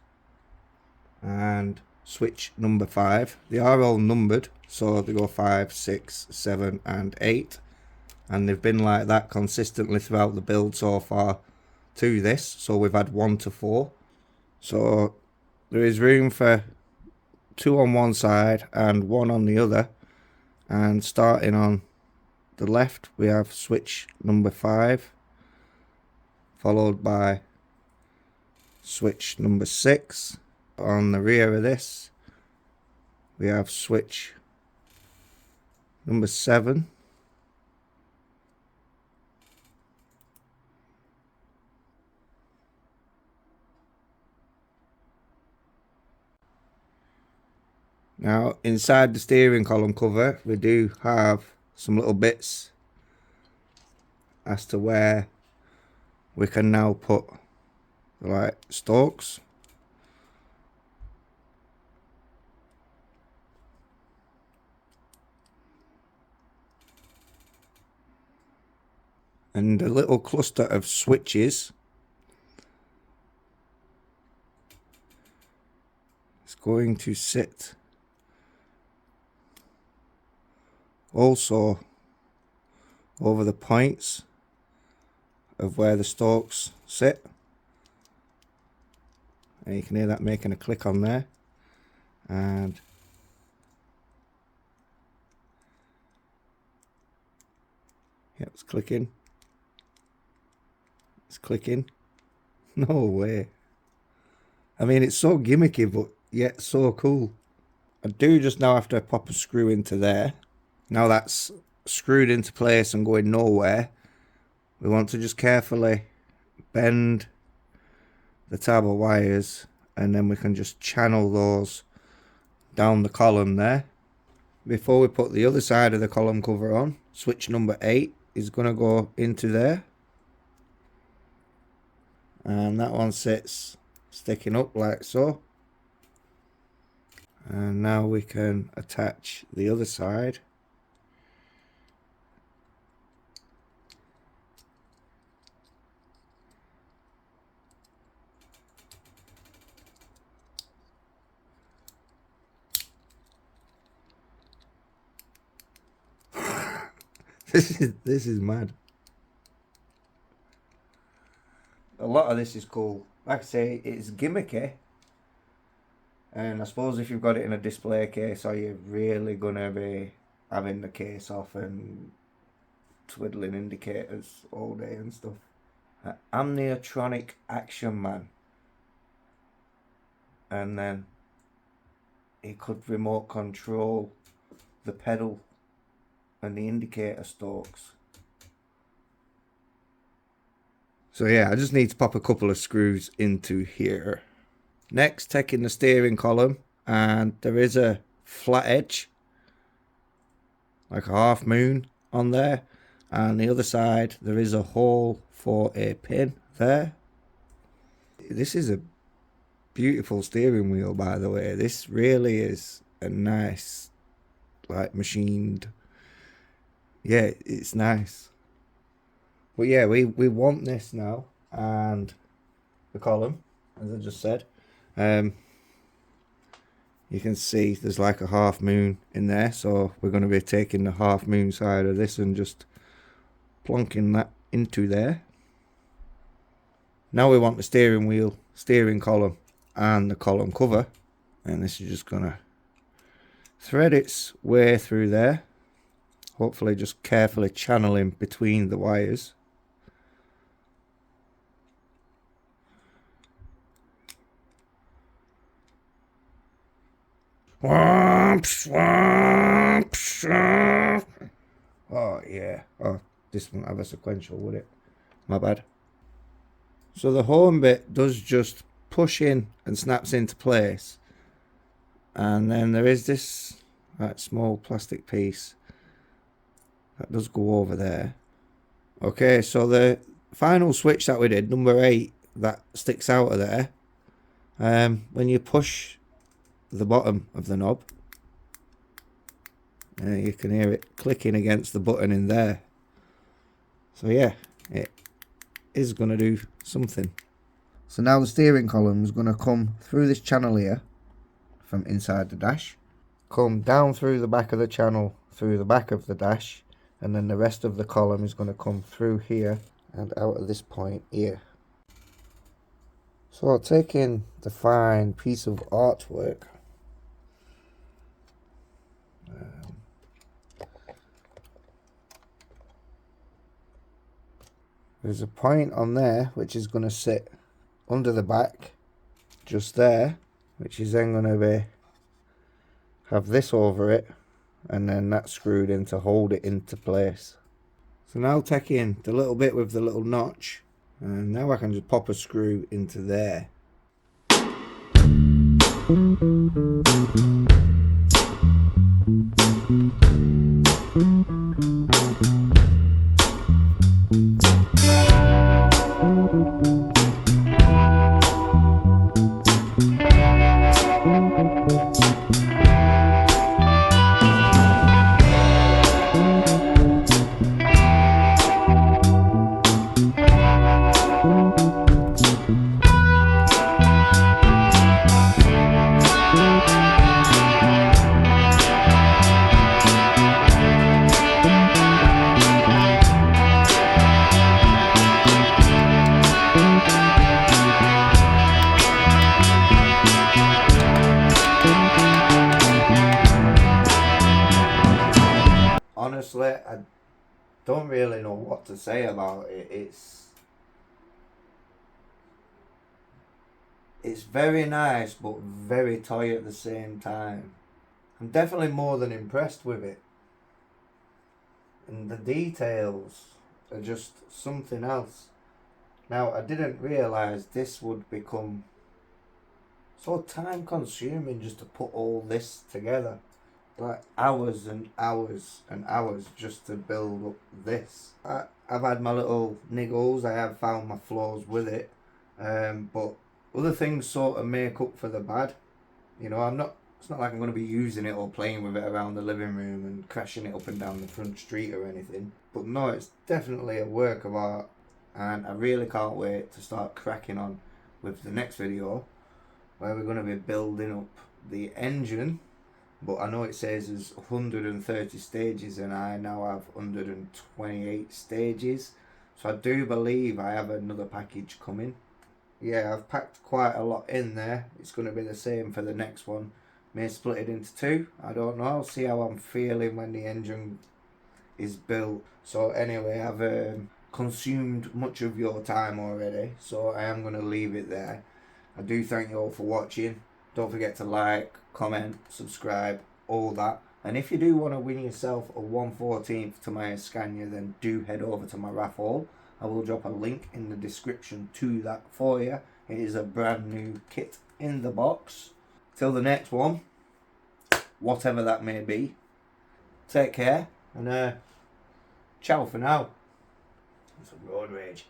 and switch number 5. They are all numbered, so they go 5, 6, 7 and 8, and they've been like that consistently throughout the build so far to this. So we've had 1 to 4, so there is room for 2 on one side and 1 on the other. And starting on the left, we have switch number 5, followed by switch number 6. On the rear of this, we have switch number 7. Now, inside the steering column cover, we do have some little bits as to where we can now put the light stalks. And a little cluster of switches. It's going to sit also over the points of where the stalks sit, and you can hear that making a click on there, and yeah, it's clicking. It's clicking. No way. I mean, it's so gimmicky, but yet so cool. I do just now have to pop a screw into there. Now that's screwed into place and going nowhere, we want to just carefully bend the tab of wires, and then we can just channel those down the column there. Before we put the other side of the column cover on, switch number 8 is going to go into there, and that one sits sticking up like so. And now we can attach the other side. This is mad. A lot of this is cool. Like I say, it's gimmicky, and I suppose if you've got it in a display case, are you really gonna be having the case off and twiddling indicators all day and stuff? Amniotronic Action Man, and then he could remote control the pedal and the indicator stalks. So yeah, I just need to pop a couple of screws into here. Next, taking the steering column, and there is a flat edge, like a half moon on there, and the other side there is a hole for a pin there. This is a beautiful steering wheel, by the way. This really is a nice, like, machined. Yeah, it's nice. But yeah, we want this now, and the column, as I just said, you can see there's like a half moon in there, so we're going to be taking the half moon side of this and just plonking that into there. Now we want the steering wheel, steering column and the column cover, and this is just going to thread its way through there, hopefully just carefully channeling between the wires. Oh yeah. Oh, this wouldn't have a sequential, would it? My bad. So the home bit does just push in and snaps into place. And then there is this small plastic piece that does go over there. Okay, so the final switch that we did, number 8, that sticks out of there. When you push the bottom of the knob, you can hear it clicking against the button in there. So yeah, it is going to do something. So now the steering column is going to come through this channel here from inside the dash, come down through the back of the channel, through the back of the dash, and then the rest of the column is going to come through here and out at this point here. So taking the fine piece of artwork, there's a point on there which is going to sit under the back, just there, which is then going to have this over it, and then that's screwed in to hold it into place. So now taking the little bit with the little notch, and now I can just pop a screw into there. Honestly, I don't really know what to say about it. It's very nice, but very toy at the same time. I'm definitely more than impressed with it. And the details are just something else. Now, I didn't realise this would become so time consuming just to put all this together. Like hours and hours and hours just to build up this. I've had my little niggles, I have found my flaws with it, but other things sort of make up for the bad. You know, it's not like I'm going to be using it or playing with it around the living room and crashing it up and down the front street or anything. But no, it's definitely a work of art, and I really can't wait to start cracking on with the next video, where we're going to be building up the engine. But I know it says there's 130 stages and I now have 128 stages. So I do believe I have another package coming. Yeah, I've packed quite a lot in there. It's going to be the same for the next one. May split it into 2. I don't know. I'll see how I'm feeling when the engine is built. So anyway, I've consumed much of your time already. So I am going to leave it there. I do thank you all for watching. Don't forget to like, comment, subscribe, all that. And if you do want to win yourself a 1/14 to my Scania, then do head over to my raffle. I will drop a link in the description to that for you. It is a brand new kit in the box. Till the next one, whatever that may be, take care, and ciao for now. It's a road rage.